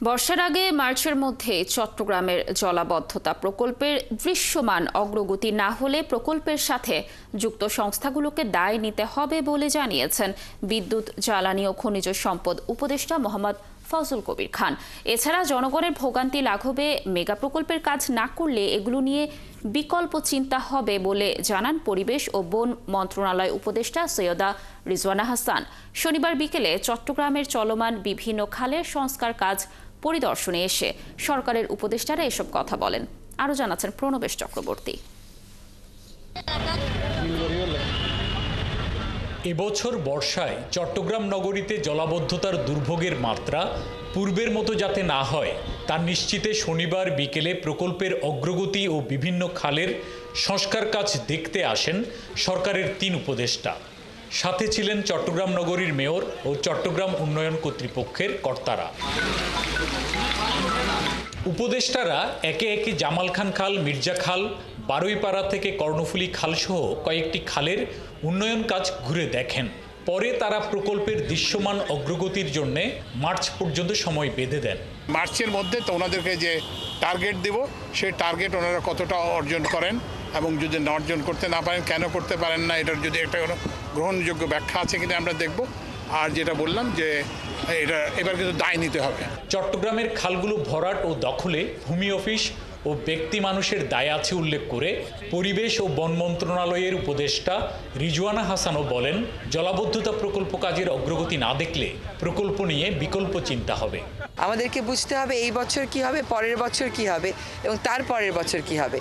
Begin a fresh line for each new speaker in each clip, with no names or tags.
বর্ষার আগে মার্চের মধ্যে চট্টগ্রামের জলাবদ্ধতা প্রকল্পের দৃশ্যমান অগ্রগতি না হলে প্রকল্পের সাথে যুক্ত সংস্থাগুলোকে দায় নিতে হবে বলে জানিয়েছেন বিদ্যুৎ, জ্বালানি ও খনিজ সম্পদ উপদেষ্টা মোহাম্মদ ফজল কবির খান। এছাড়া জনগণের ভোগান্তি লাঘবে মেগা প্রকল্পের কাজ না করলে এগুলো নিয়ে বিকল্প চিন্তা হবে বলে জানান পরিবেশ ও বন মন্ত্রণালয় উপদেষ্টা সৈয়দা রিজওয়ানা হাসান। শনিবার বিকেলে চট্টগ্রামের চলমান বিভিন্ন খালের সংস্কার কাজ পরিদর্শনে এসে সরকারের উপদেষ্টারা এসব কথা বলেন। আরও জানাচ্ছেন প্রণবেশ চক্রবর্তী।
এবছর বর্ষায় চট্টগ্রাম নগরীতে জলাবদ্ধতার দুর্ভোগের মাত্রা পূর্বের মতো যাতে না হয় তা নিশ্চিতে শনিবার বিকেলে প্রকল্পের অগ্রগতি ও বিভিন্ন খালের সংস্কার কাজ দেখতে আসেন সরকারের ৩ উপদেষ্টা। সাথে ছিলেন চট্টগ্রাম নগরীর মেয়র ও চট্টগ্রাম উন্নয়ন কর্তৃপক্ষের কর্তারা। উপদেষ্টারা একে একে জামাল খান খাল, মির্জা খাল, বারুইপাড়া থেকে কর্ণফুলী খালসহ কয়েকটি খালের উন্নয়ন কাজ ঘুরে দেখেন। পরে তারা প্রকল্পের দৃশ্যমান অগ্রগতির জন্য মার্চ পর্যন্ত সময় বেঁধে দেন।
মার্চের মধ্যে তো ওনাদেরকে যে টার্গেট দেব, সেই টার্গেট ওনারা কতটা অর্জন করেন এবং যদি না অর্জন করতে না পারেন, কেন করতে পারেন না, এটার যদি একটা কোনো গ্রহণযোগ্য ব্যাখ্যা আছে কিনা আমরা দেখব। আর যেটা বললাম যে এটা এবার কিন্তু দায় নিতে হবে।
চট্টগ্রামের খালগুলো ভরাট ও দখলে ভূমি অফিস ও ব্যক্তি মানুষের দায় আছে উল্লেখ করে পরিবেশ ও বন মন্ত্রণালয়ের উপদেষ্টা রিজওয়ানা হাসানও বলেন, জলাবদ্ধতা প্রকল্প কাজের অগ্রগতি না দেখলে প্রকল্প নিয়ে বিকল্প চিন্তা হবে।
আমাদেরকে বুঝতে হবে এই বছর কি হবে, পরের বছর কি হবে এবং তার পরের বছর কি হবে।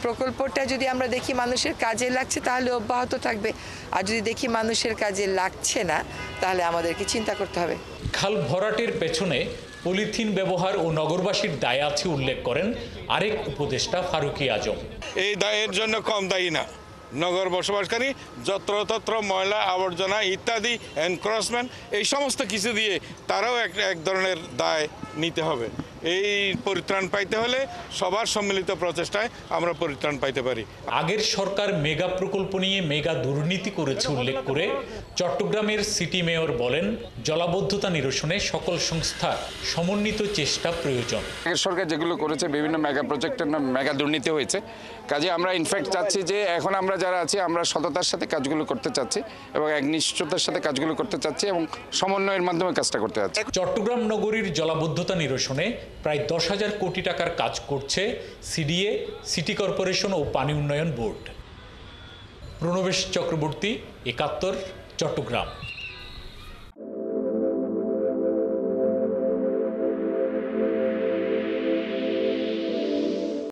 প্রকল্পটা যদি আমরা দেখি মানুষের কাজে লাগছে তাহলে অব্যাহত থাকবে, আর যদি দেখি মানুষের কাজে লাগছে না তাহলে আমাদেরকে চিন্তা করতে হবে।
খাল ভরাটের পেছনে পলিথিন ব্যবহার ও নগরবাসীর দায় আছে উল্লেখ করেন আরেক উপদেষ্টা ফারুকী আজম।
এই দায়ের জন্য কম দায়ী না নগর বসবাসকারী, যত্রতত্র ময়লা আবর্জনা ইত্যাদি এনক্রচমেন্ট, এই সমস্ত কিছু দিয়ে তারাও এক ধরনের দায় নিতে হবে। এই পরিত্রাণ পাইতে হলে সবার সম্মিলিত প্রচেষ্টায় আমরা পরিত্রাণ পাইতে পারি।
আগের সরকার মেগা প্রকল্প নিয়ে মেগা দুর্নীতি করেছে উল্লেখ করে চট্টগ্রামের সিটি মেয়র বলেন, জলাবদ্ধতা নিরসনে সকল সংস্থার সমন্বিত চেষ্টা প্রয়োজন।
আগের সরকার যেগুলো করেছে বিভিন্ন মেগা প্রজেক্টের নামে মেগা দুর্নীতি হয়েছে। কাজে আমরা ইনফ্যাক্ট চাচ্ছি যে এখন আমরা যারা আছি আমরা সততার সাথে কাজগুলো করতে চাচ্ছি এবং একনিষ্ঠতার সাথে কাজগুলো করতে চাচ্ছি এবং সমন্বয়ের মাধ্যমে কাজটা করতে চাচ্ছি।
চট্টগ্রাম নগরীর জলাবদ্ধতা নিরসনে প্রায় 10,000 কোটি টাকার কাজ করছে সিডিএ, সিটি কর্পোরেশন ও পানি উন্নয়ন বোর্ড। প্রণবেশ চক্রবর্তী, ৭১, চট্টগ্রাম।